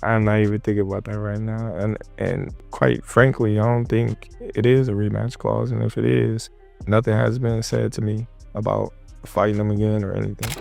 I'm not even thinking about that right now. And quite frankly, I don't think it is a rematch clause. And if it is, nothing has been said to me about fighting him again or anything.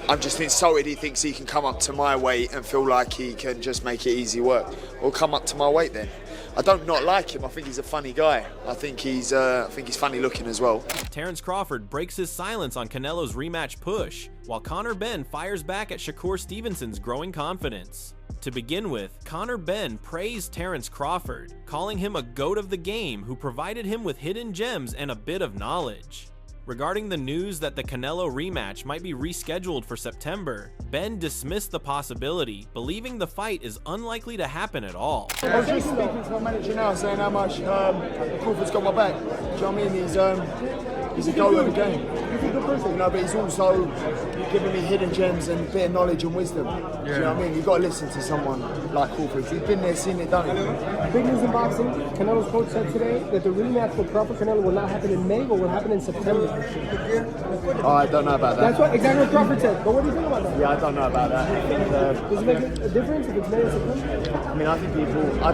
I'm just insulted he thinks he can come up to my weight and feel like he can just make it easy work. Well, come up to my weight then. I don't not like him. I think he's a funny guy. I think he's funny looking as well. Terence Crawford breaks his silence on Canelo's rematch push, while Conor Benn fires back at Shakur Stevenson's growing confidence. To begin with, Conor Benn praised Terence Crawford, calling him a GOAT of the game who provided him with hidden gems and a bit of knowledge. Regarding the news that the Canelo rematch might be rescheduled for September, Benn dismissed the possibility, believing the fight is unlikely to happen at all. I was just speaking to my manager now, saying how much Crawford's got my back. Do you know what I mean? He's a goal of the game. You know, but he's also giving me hidden gems and a bit of knowledge and wisdom. Do you know what I mean? You've got to listen to someone like Crawford. He's been there, seen it, done it. Big news in boxing. Canelo's coach said today that the rematch with Crawford-Canelo will not happen in May, but will happen in September. Oh, I don't know about that. That's what exactly what Crawford said. But what do you think about that? Yeah, I don't know about that. Does it make a difference if it's May or September? I mean, I think people. I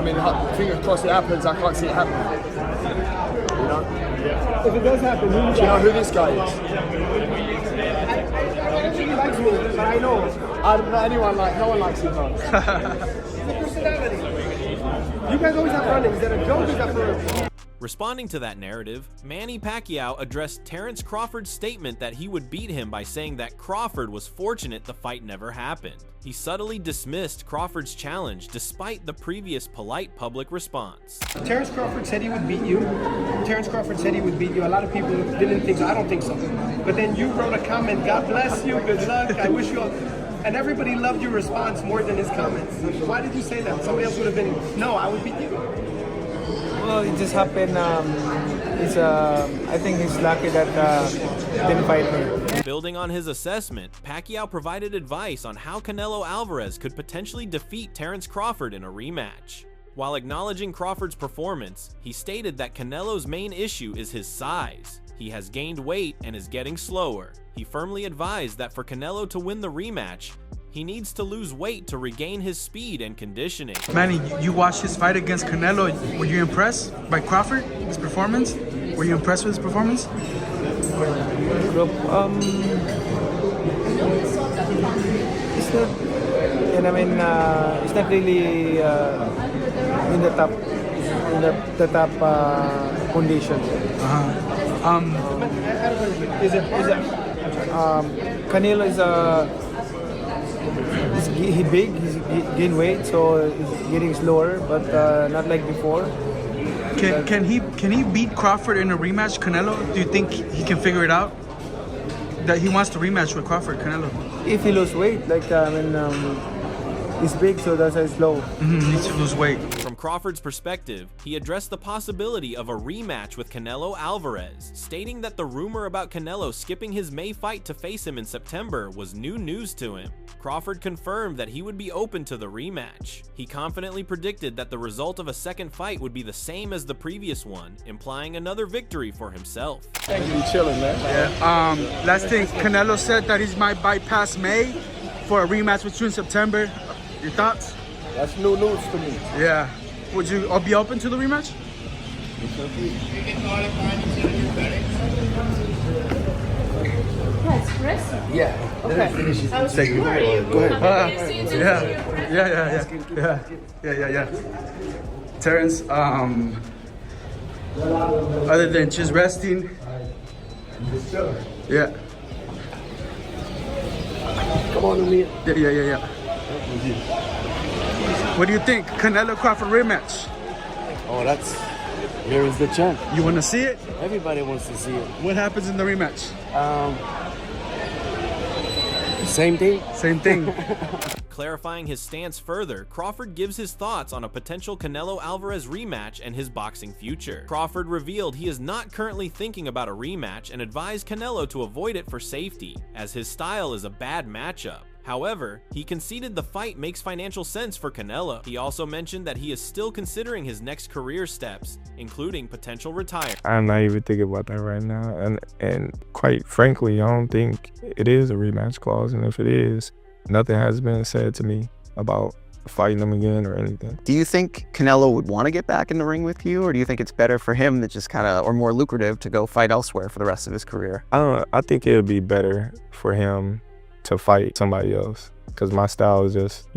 mean, fingers crossed it happens. I can't see it happening. You know. If it does happen, do you know who this guy is? I don't think he likes me, but I know. I don't know anyone like. No one likes him. He's a personality. You guys always have run-ins. Is that a joke? Is that for real? Responding to that narrative, Manny Pacquiao addressed Terence Crawford's statement that he would beat him by saying that Crawford was fortunate the fight never happened. He subtly dismissed Crawford's challenge despite the previous polite public response. Terence Crawford said he would beat you. Terence Crawford said he would beat you. A lot of people didn't think so. I don't think so. But then you wrote a comment, God bless you, good luck, I wish you all... And everybody loved your response more than his comments. Why did you say that? Somebody else would have been, no, I would beat you. Well, it just happened. I think he's lucky that he didn't fight me. Building on his assessment, Pacquiao provided advice on how Canelo Alvarez could potentially defeat Terence Crawford in a rematch. While acknowledging Crawford's performance, he stated that Canelo's main issue is his size. He has gained weight and is getting slower. He firmly advised that for Canelo to win the rematch, he needs to lose weight to regain his speed and conditioning. Manny, you watched his fight against Canelo. Were you impressed by Crawford, his performance? Were you impressed with his performance? It's not, and I mean, it's not really in the top condition. Canelo he's big, he's gained weight, so he's getting slower, but not like before. Can he beat Crawford in a rematch, Canelo? Do you think he can figure it out? That he wants to rematch with Crawford, Canelo? If he loses weight, like he's big, so that's why he's slow. He needs to lose weight. From Crawford's perspective, he addressed the possibility of a rematch with Canelo Alvarez, stating that the rumor about Canelo skipping his May fight to face him in September was new news to him. Crawford confirmed that he would be open to the rematch. He confidently predicted that the result of a second fight would be the same as the previous one, implying another victory for himself. Thank you, chilling, man. Yeah. Last thing, Canelo said that he might bypass May for a rematch with you in September. Your thoughts? That's new news to me. Yeah. Would you be open to the rematch? Yes, Chris? Yeah. Okay. I was Thank you. worried. Go ahead. Yeah. Terence, other than just resting, yeah. Come on, Amir. Yeah. What do you think? Canelo Crawford rematch. Oh, here is the champ. You want to see it? Everybody wants to see it. What happens in the rematch? Same thing. Same thing. Clarifying his stance further, Crawford gives his thoughts on a potential Canelo Alvarez rematch and his boxing future. Crawford revealed he is not currently thinking about a rematch and advised Canelo to avoid it for safety, as his style is a bad matchup. However, he conceded the fight makes financial sense for Canelo. He also mentioned that he is still considering his next career steps, including potential retirement. I'm not even thinking about that right now. And quite frankly, I don't think it is a rematch clause. And if it is, nothing has been said to me about fighting him again or anything. Do you think Canelo would want to get back in the ring with you, or do you think it's better for him to just or more lucrative to go fight elsewhere for the rest of his career? I think it would be better for him to fight somebody else because my style is just,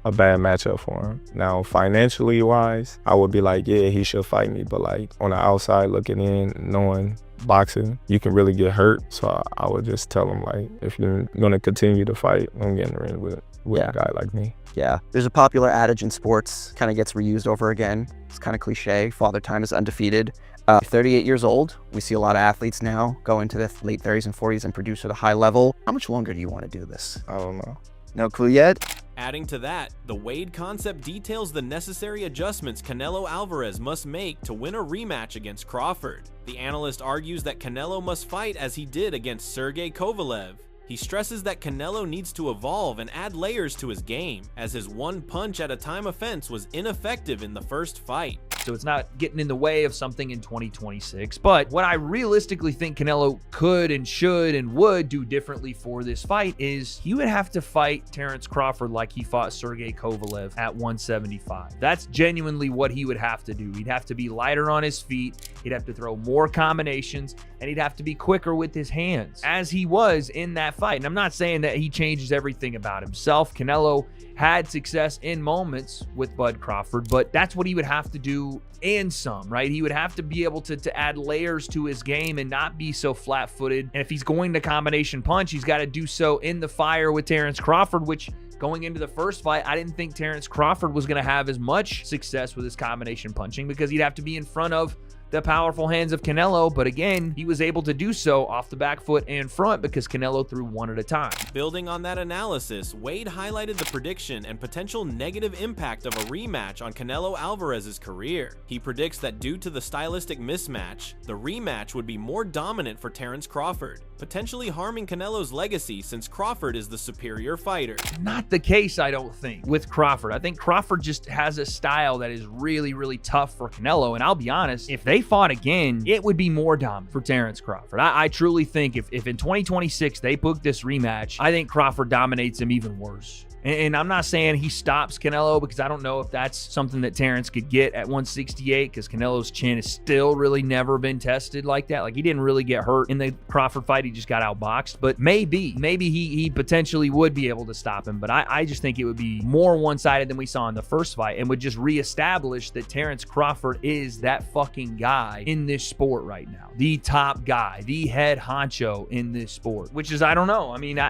a bad matchup for him. Now, financially wise, I would be like, yeah, he should fight me. But like on the outside looking in, knowing boxing, you can really get hurt. So I would just tell him, like, if you're gonna continue to fight, don't get in the ring with a guy like me. Yeah, there's a popular adage in sports, kind of gets reused over again. It's kind of cliche, father time is undefeated. 38 years old, we see a lot of athletes now go into the late 30s and 40s and produce at a high level. How much longer do you want to do this? I don't know. No clue yet? Adding to that, the Wade concept details the necessary adjustments Canelo Alvarez must make to win a rematch against Crawford. The analyst argues that Canelo must fight as he did against Sergey Kovalev. He stresses that Canelo needs to evolve and add layers to his game, as his one punch at a time offense was ineffective in the first fight. So it's not getting in the way of something in 2026. But what I realistically think Canelo could and should and would do differently for this fight is he would have to fight Terence Crawford like he fought Sergey Kovalev at 175. That's genuinely what he would have to do. He'd have to be lighter on his feet. He'd have to throw more combinations, and he'd have to be quicker with his hands, as he was in that fight. And I'm not saying that he changes everything about himself. Canelo had success in moments with Bud Crawford, but that's what he would have to do and some, right? He would have to be able to add layers to his game and not be so flat-footed. And if he's going to combination punch, he's got to do so in the fire with Terence Crawford, which going into the first fight, I didn't think Terence Crawford was going to have as much success with his combination punching because he'd have to be in front of the powerful hands of Canelo, but again, he was able to do so off the back foot and front because Canelo threw one at a time. Building on that analysis, Wade highlighted the prediction and potential negative impact of a rematch on Canelo Alvarez's career. He predicts that due to the stylistic mismatch, the rematch would be more dominant for Terence Crawford, potentially harming Canelo's legacy since Crawford is the superior fighter. Not the case, I don't think, with Crawford. I think Crawford just has a style that is really, really tough for Canelo, and I'll be honest, if they fought again, it would be more dominant for Terence Crawford. I truly think if in 2026 they book this rematch, I think Crawford dominates him even worse. And I'm not saying he stops Canelo because I don't know if that's something that Terence could get at 168 because Canelo's chin has still really never been tested like that. Like, he didn't really get hurt in the Crawford fight. He just got outboxed. But maybe he potentially would be able to stop him. But I just think it would be more one-sided than we saw in the first fight and would just reestablish that Terence Crawford is that fucking guy in this sport right now. The top guy, the head honcho in this sport, which is, I don't know. I mean,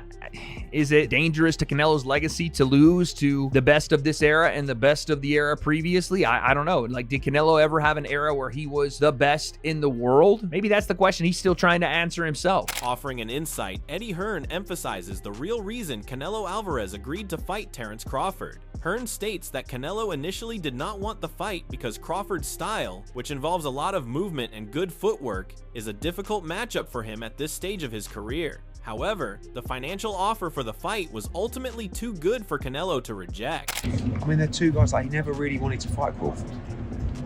is it dangerous to Canelo's legacy to lose to the best of this era and the best of the era previously? I don't know. Like, did Canelo ever have an era where he was the best in the world? Maybe that's the question he's still trying to answer himself. Offering an insight, Eddie Hearn emphasizes the real reason Canelo Alvarez agreed to fight Terence Crawford. Hearn states that Canelo initially did not want the fight because Crawford's style, which involves a lot of movement and good footwork, is a difficult matchup for him at this stage of his career. However, the financial offer for the fight was ultimately too good for Canelo to reject. I mean, they're two guys, like, he never really wanted to fight Crawford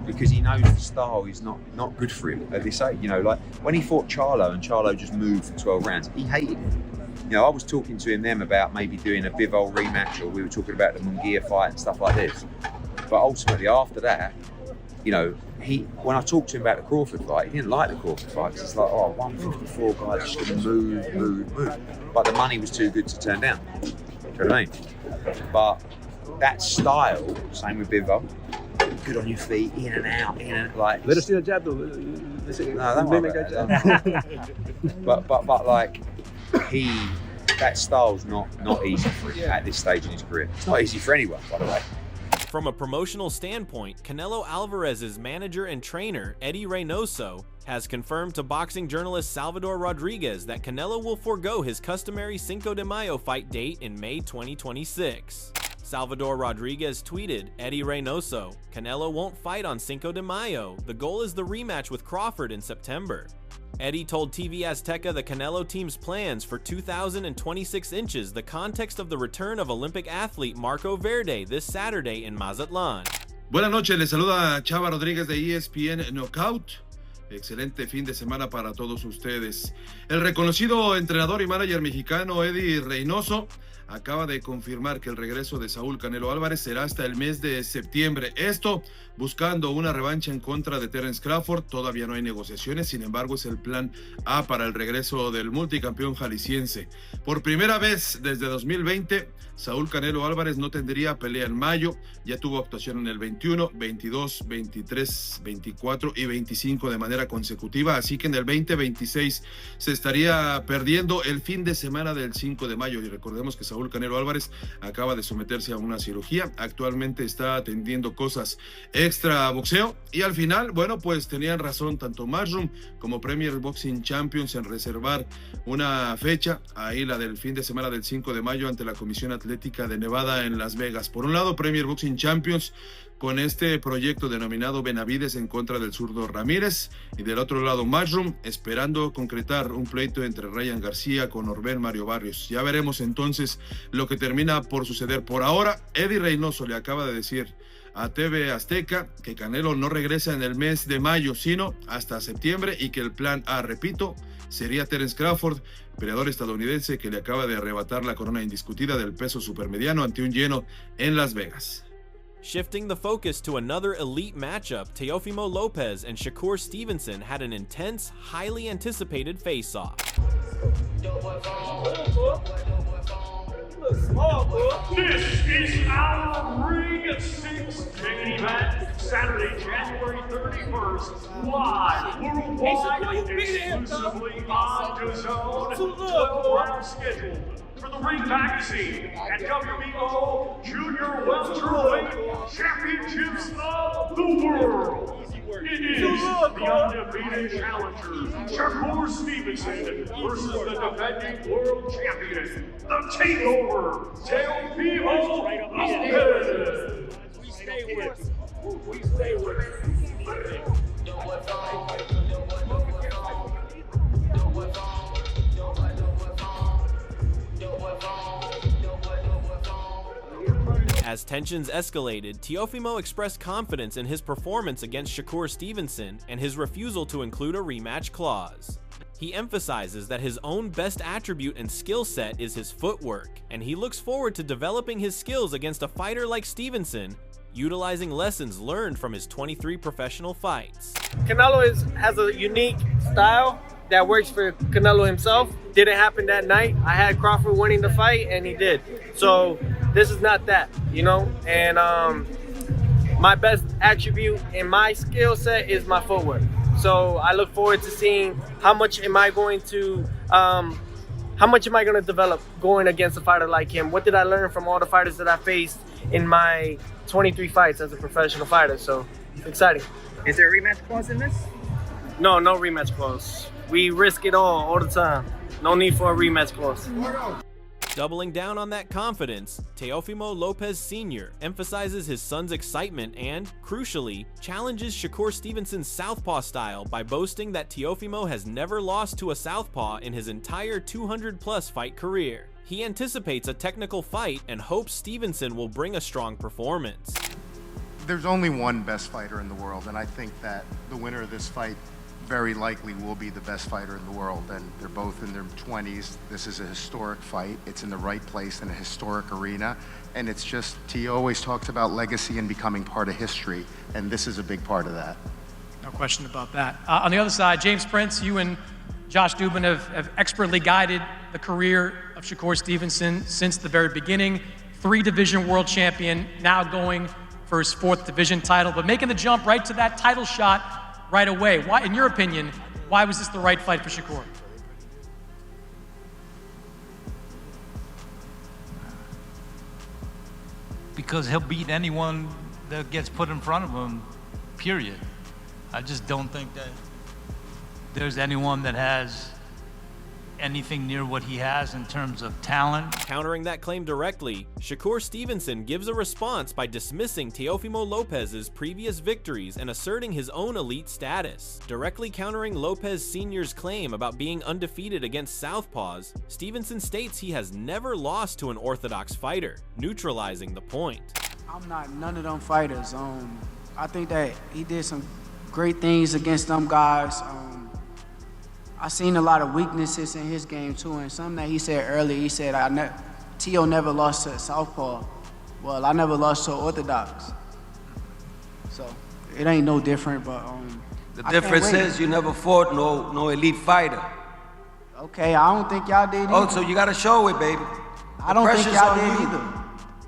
because he knows the style is not good for him at this age. You know, like when he fought Charlo and Charlo just moved for 12 rounds, he hated it. You know, I was talking to him then about maybe doing a Bivol rematch, or we were talking about the Munguia fight and stuff like this. But ultimately, after that, you know, when I talked to him about the Crawford fight, he didn't like the Crawford fight because it's like, 154 guys just gonna move. But the money was too good to turn down. Do you know what I mean? But that style, same with Bivol, good on your feet, in and out, like. Let us see a jab though. No, don't worry about that. But like, that style's not easy for him at this stage in his career. It's not easy for anyone, by the way. From a promotional standpoint, Canelo Alvarez's manager and trainer, Eddie Reynoso, has confirmed to boxing journalist Salvador Rodriguez that Canelo will forego his customary Cinco de Mayo fight date in May 2026. Salvador Rodriguez tweeted, Eddie Reynoso, Canelo won't fight on Cinco de Mayo. The goal is the rematch with Crawford in September. Eddie told TV Azteca the Canelo team's plans for 2026 inches the context of the return of Olympic athlete Marco Verde this Saturday in Mazatlán. Buenas noches, les saluda Chava Rodríguez de ESPN Knockout. Excelente fin de semana para todos ustedes. El reconocido entrenador y manager mexicano Eddie Reynoso acaba de confirmar que el regreso de Saúl Canelo Álvarez será hasta el mes de septiembre. Esto buscando una revancha en contra de Terence Crawford. Todavía no hay negociaciones, sin embargo es el plan A para el regreso del multicampeón jalisciense. Por primera vez desde 2020, Saúl Canelo Álvarez no tendría pelea en mayo. Ya tuvo actuación en el 21, 22, 23, 24 y 25 de manera consecutiva, así que en el 2026 se estaría perdiendo el fin de semana del 5 de mayo. Y recordemos que Saúl Canelo Álvarez acaba de someterse a una cirugía, actualmente está atendiendo cosas extra boxeo, y al final, bueno, pues tenían razón tanto Matchroom como Premier Boxing Champions en reservar una fecha, ahí la del fin de semana del 5 de mayo ante la Comisión Atlética de Nevada en Las Vegas. Por un lado, Premier Boxing Champions con este proyecto denominado Benavides en contra del zurdo Ramírez, y del otro lado Matchroom esperando concretar un pleito entre Ryan García con Orbén Mario Barrios. Ya veremos entonces lo que termina por suceder. Por ahora, Eddie Reynoso le acaba de decir a TV Azteca que Canelo no regresa en el mes de mayo, sino hasta septiembre, y que el plan A, repito, sería Terence Crawford, peleador estadounidense que le acaba de arrebatar la corona indiscutida del peso supermediano ante un lleno en Las Vegas. Shifting the focus to another elite matchup, Teofimo Lopez and Shakur Stevenson had an intense, highly anticipated face-off. This is our Ring 6 main event, Saturday, January 31st, live worldwide, exclusively on DAZN, 12-round scheduled for the Ring Magazine and WBO Junior Welterweight Championships of the World. It is the undefeated challenger, Shakur Stevenson, versus the defending world champion, the takeover, Teofimo Lopez. We stay with it. We stay with it. As tensions escalated, Teofimo expressed confidence in his performance against Shakur Stevenson and his refusal to include a rematch clause. He emphasizes that his own best attribute and skill set is his footwork, and he looks forward to developing his skills against a fighter like Stevenson, utilizing lessons learned from his 23 professional fights. Canelo has a unique style that works for Canelo himself. Didn't happen that night. I had Crawford winning the fight, and he did. So this is not that, you know? And my best attribute in my skill set is my footwork. So I look forward to seeing how much am I going to develop going against a fighter like him. What did I learn from all the fighters that I faced in my 23 fights as a professional fighter? So it's exciting. Is there a rematch clause in this? No rematch clause. We risk it all the time. No need for a rematch clause. Doubling down on that confidence, Teofimo Lopez Sr. emphasizes his son's excitement and, crucially, challenges Shakur Stevenson's southpaw style by boasting that Teofimo has never lost to a southpaw in his entire 200-plus fight career. He anticipates a technical fight and hopes Stevenson will bring a strong performance. There's only one best fighter in the world, and I think that the winner of this fight very likely will be the best fighter in the world, and they're both in their 20s. This is a historic fight. It's in the right place in a historic arena, and it's just, T always talks about legacy and becoming part of history, and this is a big part of that. No question about that. On the other side, James Prince, you and Josh Dubin have expertly guided the career of Shakur Stevenson since the very beginning. 3-division world champion, now going for his 4th division title, but making the jump right to that title shot right away. Why, in your opinion, why was this the right fight for Shakur? Because he'll beat anyone that gets put in front of him, period. I just don't think that there's anyone that has anything near what he has in terms of talent. Countering that claim directly, Shakur Stevenson gives a response by dismissing Teofimo Lopez's previous victories and asserting his own elite status. Directly countering Lopez Sr.'s claim about being undefeated against southpaws, Stevenson states he has never lost to an orthodox fighter, neutralizing the point. I'm not none of them fighters. I think that he did some great things against them guys. I seen a lot of weaknesses in his game too, and something that he said earlier, he said, T.O. never lost to a southpaw. Well, I never lost to an orthodox. So it ain't no different, but the difference is you never fought no elite fighter. Okay, I don't think y'all did either. Oh, so you gotta show it, baby. I don't think y'all did either.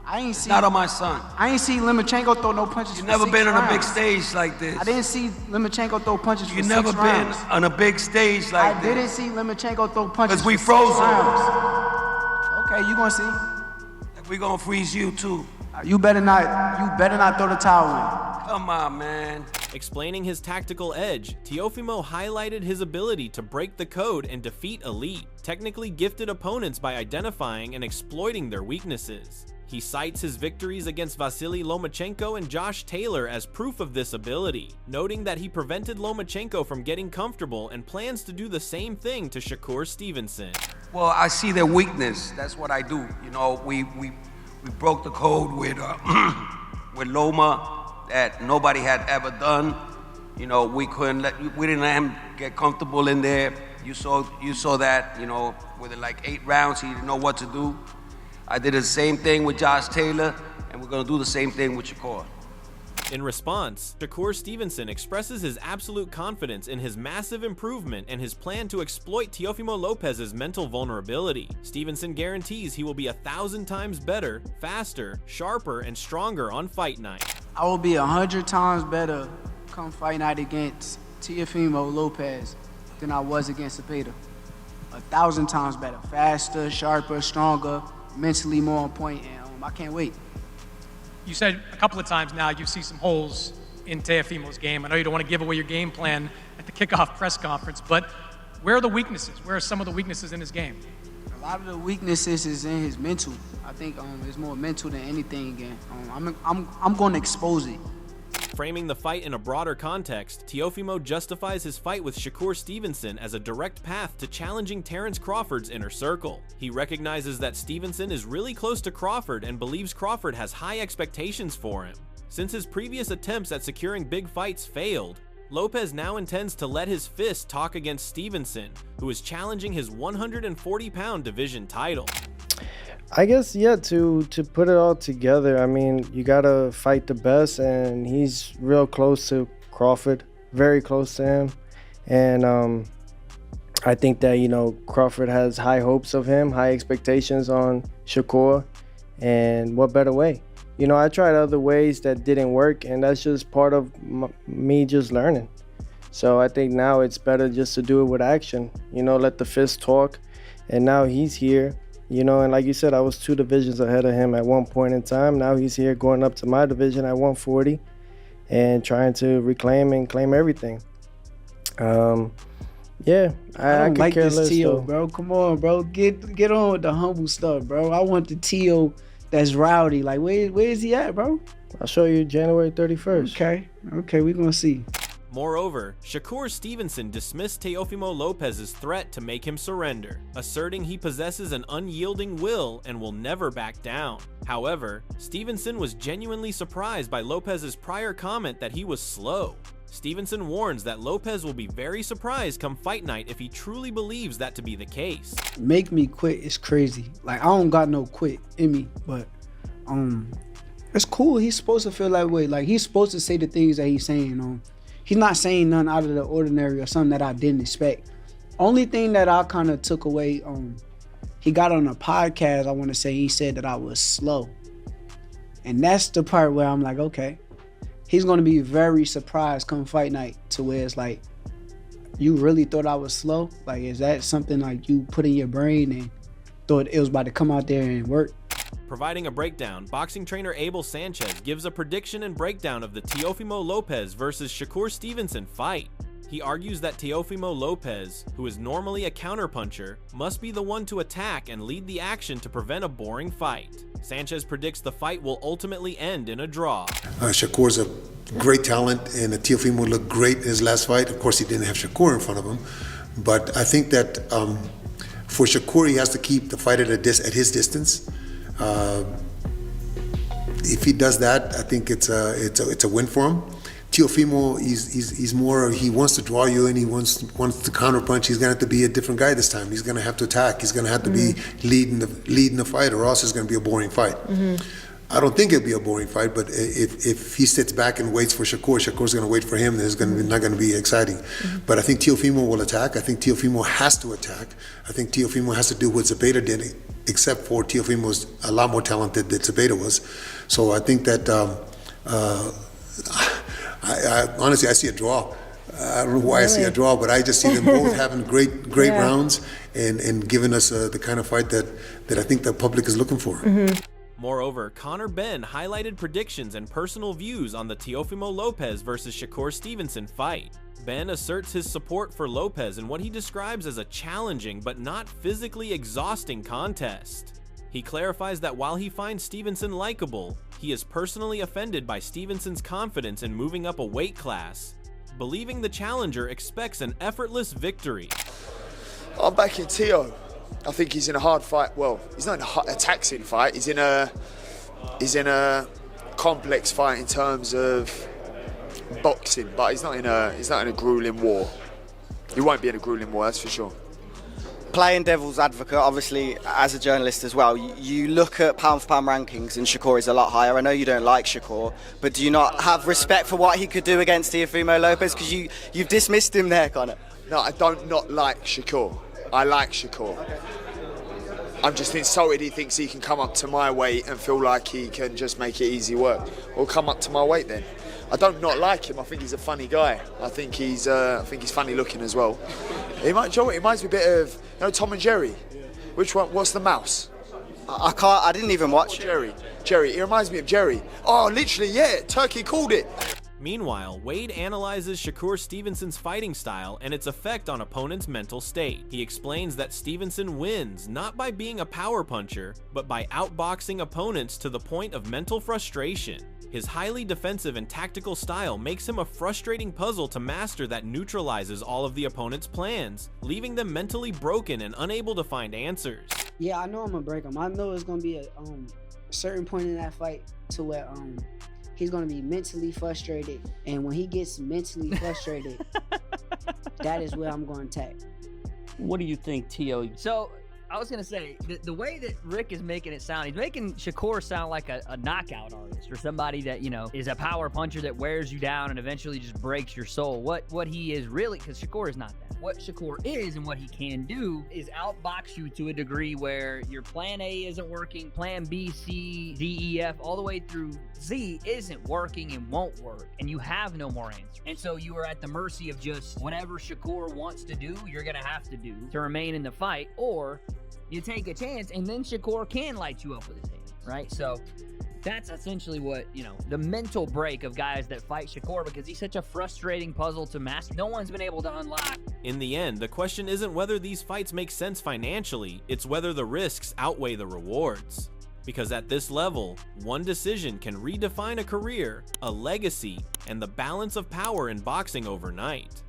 I ain't see. Not on my son. I ain't see Lomachenko throw no punches. You never been on a big stage like this. I didn't see Lomachenko throw punches for 6 You rounds. never been on a big stage like this. I didn't see Lomachenko throw punches. Because we for 6 froze him. rounds. Okay, you gonna see. We gonna freeze you too. You better not throw the towel in. Come on, man. Explaining his tactical edge, Teofimo highlighted his ability to break the code and defeat elite, technically gifted opponents by identifying and exploiting their weaknesses. He cites his victories against Vasily Lomachenko and Josh Taylor as proof of this ability, noting that he prevented Lomachenko from getting comfortable and plans to do the same thing to Shakur Stevenson. Well, I see their weakness. That's what I do. You know, we broke the code with Loma that nobody had ever done. You know, we didn't let him get comfortable in there. You saw that, you know, within like 8 rounds, he didn't know what to do. I did the same thing with Josh Taylor, and we're gonna do the same thing with Shakur. In response, Shakur Stevenson expresses his absolute confidence in his massive improvement and his plan to exploit Teofimo Lopez's mental vulnerability. Stevenson guarantees he will be 1,000 times better, faster, sharper, and stronger on fight night. I will be 100 times better come fight night against Teofimo Lopez than I was against Zepeda. 1,000 times better, faster, sharper, stronger, mentally more on point, and I can't wait. You said a couple of times now you see some holes in Teofimo's game. I know you don't want to give away your game plan at the kickoff press conference, but where are the weaknesses? Where are some of the weaknesses in his game? A lot of the weaknesses is in his mental. I think it's more mental than anything again. I'm going to expose it. Framing the fight in a broader context, Teofimo justifies his fight with Shakur Stevenson as a direct path to challenging Terence Crawford's inner circle. He recognizes that Stevenson is really close to Crawford and believes Crawford has high expectations for him. Since his previous attempts at securing big fights failed, Lopez now intends to let his fist talk against Stevenson, who is challenging his 140-pound division title. I guess, yeah, to put it all together, I mean, you gotta fight the best, and he's real close to Crawford, very close to him. And I think that, you know, Crawford has high hopes of him, high expectations on Shakur, and what better way? You know, I tried other ways that didn't work, and that's just part of me just learning. So I think now it's better just to do it with action, you know, let the fist talk, and now he's here. You know, and like you said, I was 2 divisions ahead of him at one point in time. Now he's here going up to my division at 140 and trying to reclaim and claim everything. Yeah, I don't could like care this less, T.O., though. bro. Come on, bro. Get on with the humble stuff, bro. I want the T.O. that's rowdy. Like, where is he at, bro? I'll show you January 31st. Okay, we're going to see. Moreover, Shakur Stevenson dismissed Teofimo Lopez's threat to make him surrender, asserting he possesses an unyielding will and will never back down. However, Stevenson was genuinely surprised by Lopez's prior comment that he was slow. Stevenson warns that Lopez will be very surprised come fight night if he truly believes that to be the case. Make me quit is crazy. Like, I don't got no quit in me, but it's cool. He's supposed to feel that way. Like, he's supposed to say the things that he's saying. He's not saying nothing out of the ordinary or something that I didn't expect. Only thing that I kind of took away, he got on a podcast, I want to say, he said that I was slow. And that's the part where I'm like, okay, he's going to be very surprised come fight night to where it's like, you really thought I was slow? Like, is that something like you put in your brain and thought it was about to come out there and work? Providing a breakdown, boxing trainer Abel Sanchez gives a prediction and breakdown of the Teofimo Lopez versus Shakur Stevenson fight. He argues that Teofimo Lopez, who is normally a counterpuncher, must be the one to attack and lead the action to prevent a boring fight. Sanchez predicts the fight will ultimately end in a draw. Shakur's a great talent, and Teofimo looked great in his last fight. Of course, he didn't have Shakur in front of him, but I think that for Shakur, he has to keep the fight at his distance. If he does that, I think it's a win for him. Teofimo, he's more, he wants to draw you and he wants to counter punch. He's going to have to be a different guy this time. He's going to have to attack. He's going to have to be leading the fight, or else it's going to be a boring fight. I don't think it'll be a boring fight, but if he sits back and waits for Shakur's going to wait for him, then it's not going to be exciting. But I think Teofimo will attack. I think Teofimo has to attack. I think Teofimo has to do what Zepeda did, except for Teofimo's a lot more talented than Zepeda was. So I think that, I honestly, I see a draw. I don't know why I see a draw, but I just see them both having great rounds and giving us the kind of fight that I think the public is looking for. Moreover, Conor Benn highlighted predictions and personal views on the Teofimo Lopez versus Shakur Stevenson fight. Benn asserts his support for Lopez in what he describes as a challenging but not physically exhausting contest. He clarifies that while he finds Stevenson likable, he is personally offended by Stevenson's confidence in moving up a weight class, believing the challenger expects an effortless victory. I'm backing Teo. I think he's in a hard fight. Well, he's not in a taxing fight. He's in a complex fight in terms of boxing, but he's not in a grueling war. He won't be in a grueling war, that's for sure. Playing devil's advocate, obviously, as a journalist as well, you look at pound-for-pound rankings and Shakur is a lot higher. I know you don't like Shakur, but do you not have respect for what he could do against Teofimo Lopez? Because you've dismissed him there, Conor. No, I don't not like Shakur. I like Shakur. Okay. I'm just insulted he thinks he can come up to my weight and feel like he can just make it easy work. Well, come up to my weight then. I don't not like him. I think he's a funny guy. I think he's funny looking as well. He reminds me a bit of Tom and Jerry. Which one? What's the mouse? I didn't even watch Jerry. He reminds me of Jerry. Oh, literally, yeah. Turkey called it. Meanwhile, Wade analyzes Shakur Stevenson's fighting style and its effect on opponents' mental state. He explains that Stevenson wins not by being a power puncher, but by outboxing opponents to the point of mental frustration. His highly defensive and tactical style makes him a frustrating puzzle to master that neutralizes all of the opponent's plans, leaving them mentally broken and unable to find answers. Yeah, I know I'm gonna break him. I know it's gonna be a certain point in that fight to where he's gonna be mentally frustrated, and when he gets mentally frustrated, that is where I'm going to attack. What do you think, Tio? So I was gonna say the way that Rick is making it sound, he's making Shakur sound like a knockout artist or somebody that is a power puncher that wears you down and eventually just breaks your soul. What he is really, because Shakur is not that. What Shakur is and what he can do is outbox you to a degree where your plan A isn't working, plan B, C, D, E, F, all the way through Z isn't working and won't work, and you have no more answers. And so you are at the mercy of just whatever Shakur wants to do, you're gonna have to do to remain in the fight, or you take a chance and then Shakur can light you up with his hand, right? So that's essentially what, the mental break of guys that fight Shakur, because he's such a frustrating puzzle to master. No one's been able to unlock. In the end, the question isn't whether these fights make sense financially, it's whether the risks outweigh the rewards. Because at this level, one decision can redefine a career, a legacy, and the balance of power in boxing overnight.